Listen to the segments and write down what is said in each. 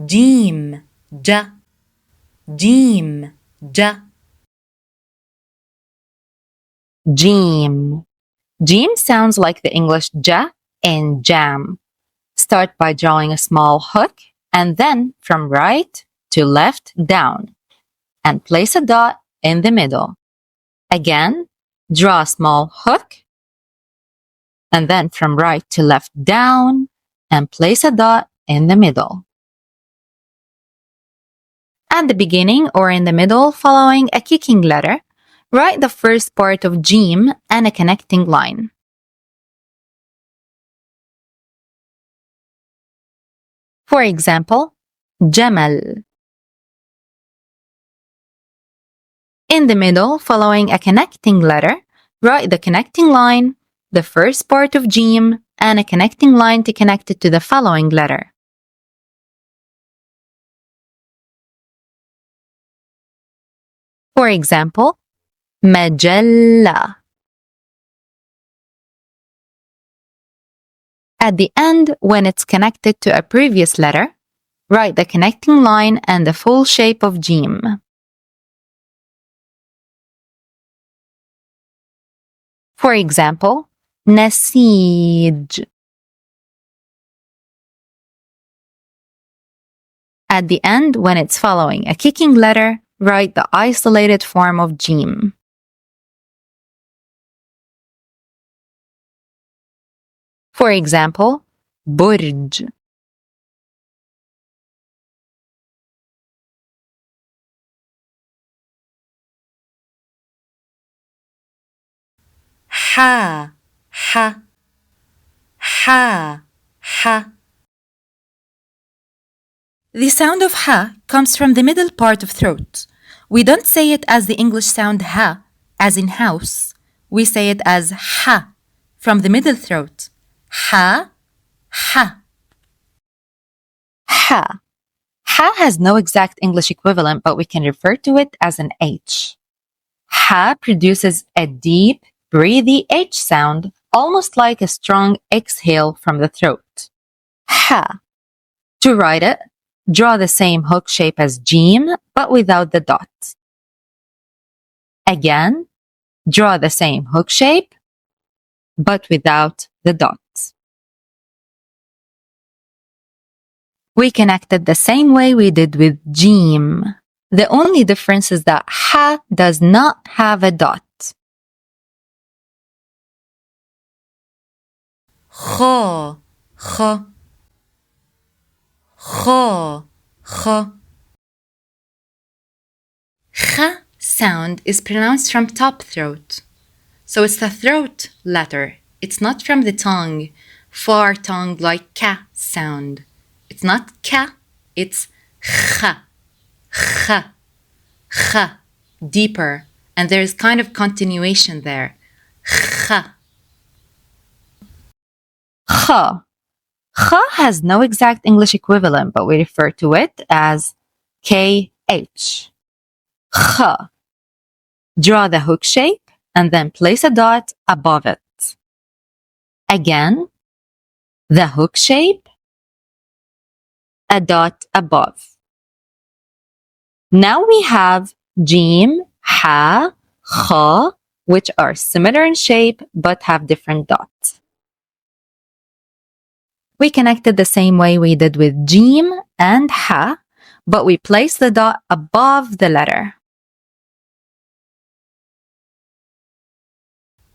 Jeem, ja, Jeem, ja. Jeem. Jeem sounds like the English ja in jam. Start by drawing a small hook and then from right to left down and place a dot in the middle. Again, draw a small hook and then from right to left down and place a dot in the middle. At the beginning or in the middle following a kicking letter, write the first part of Jeem and a connecting line. For example, Jamal. In the middle, following a connecting letter, write the connecting line, the first part of Jeem, and a connecting line to connect it to the following letter. For example, Majalla. At the end, when it's connected to a previous letter, write the connecting line and the full shape of Jeem. For example, Nasij. At the end, when it's following a kicking letter, write the isolated form of Jeem. For example, Burj. Ha, ha, ha, ha. The sound of ha comes from the middle part of throat. We don't say it as the English sound ha, as in house. We say it as ha, from the middle throat. Ha, ha. Ha. Ha has no exact English equivalent, but we can refer to it as an H. Ha produces a deep, breathy H sound, almost like a strong exhale from the throat. Ha. To write it, draw the same hook shape as Jeem, but without the dot. Again, draw the same hook shape, but without the dot. We connected the same way we did with Jeem. The only difference is that ha does not have a dot. Khaa, khaa, khaa, khaa. Kha sound is pronounced from top throat. So it's the throat letter. It's not from the tongue, far tongue like ka sound. It's not ka, it's kha, kha, kha, deeper. And there's kind of continuation there. Kha. Khaa. Khaa has no exact English equivalent, but we refer to it as KH. Khaa. Draw the hook shape and then place a dot above it. Again, the hook shape, a dot above. Now we have Jeem, Ha, Khaa, which are similar in shape but have different dots. We connected the same way we did with Jeem and Ha, but we placed the dot above the letter.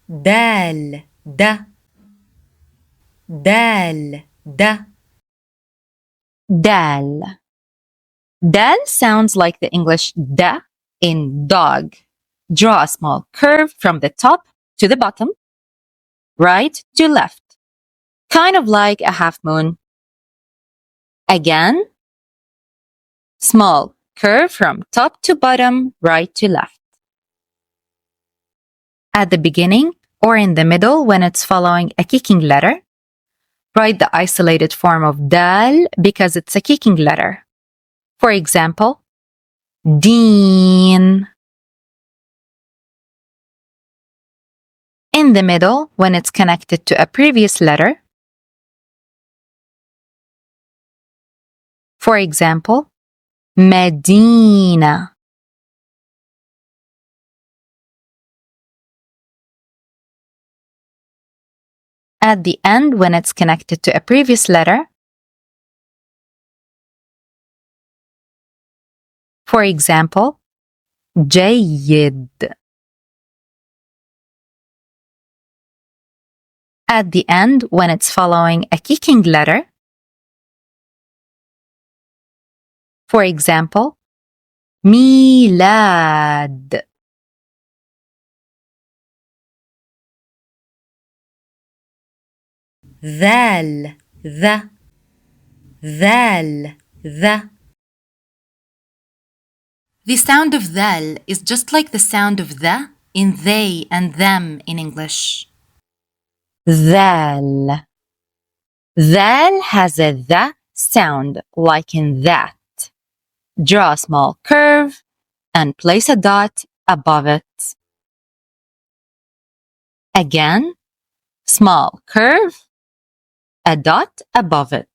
Daal, da, daal, da. Dal. Dal sounds like the English da in dog. Draw a small curve from the top to the bottom, right to left, kind of like a half moon. Again, small curve from top to bottom, right to left. At the beginning or in the middle when it's following a kicking letter, write the isolated form of dal because it's a kicking letter. For example, Deen. In the middle, when it's connected to a previous letter, For example, Medina. At the end, when it's connected to a previous letter, for example, جيد. At the end, when it's following a kicking letter, for example, ميلاد. ذال ذا ذال ذا. The sound of dhal is just like the sound of the in they and them in English. ذال. ذال has a the sound like in that. Draw a small curve and place a dot above it. Again, small curve, a dot above it.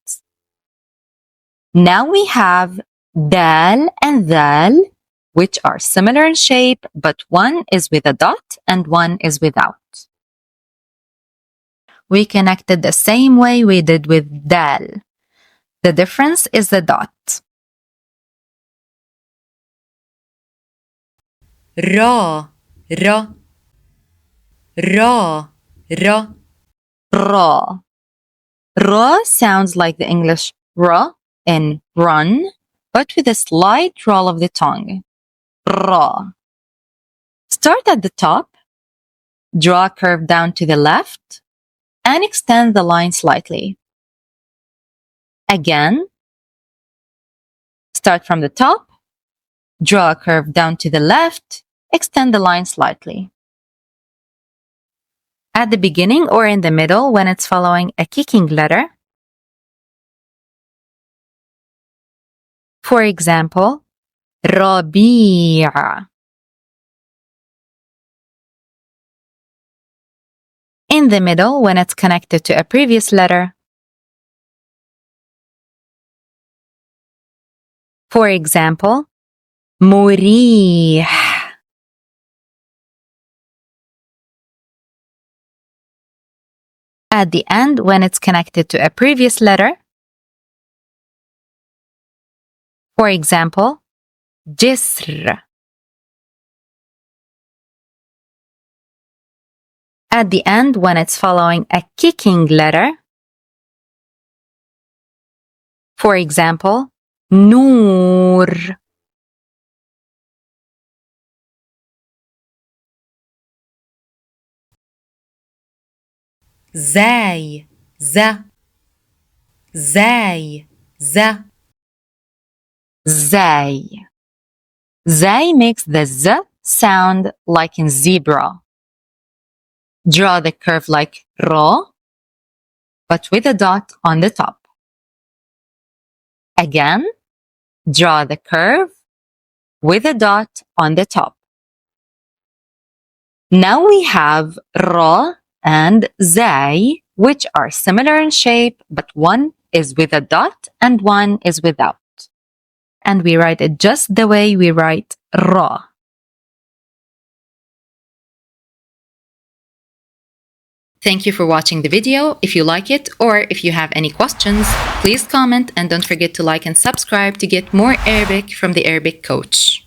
Now we have dal and dhal, which are similar in shape, but one is with a dot and one is without. We connected the same way we did with dal. The difference is the dot. را را را را. Ra. Ra sounds like the English ra in run, but with a slight roll of the tongue. Ra. Start at the top, draw a curve down to the left, and extend the line slightly. Again, start from the top, draw a curve down to the left, extend the line slightly. At the beginning or in the middle when it's following a kicking letter. For example, ربيع. In the middle when it's connected to a previous letter. For example, مريح. At the end when it's connected to a previous letter. For example, جسر. At the end when it's following a kicking letter. For example, نور. زاي ذا زاي ذا. Zaay. Zaay makes the z sound like in zebra. Draw the curve like ra, but with a dot on the top. Again, draw the curve with a dot on the top. Now we have ra and zaay, which are similar in shape, but one is with a dot and one is without. And we write it just the way we write ra. Thank you for watching the video. If you like it or if you have any questions, please comment and don't forget to like and subscribe to get more Arabic from the Arabic Coach.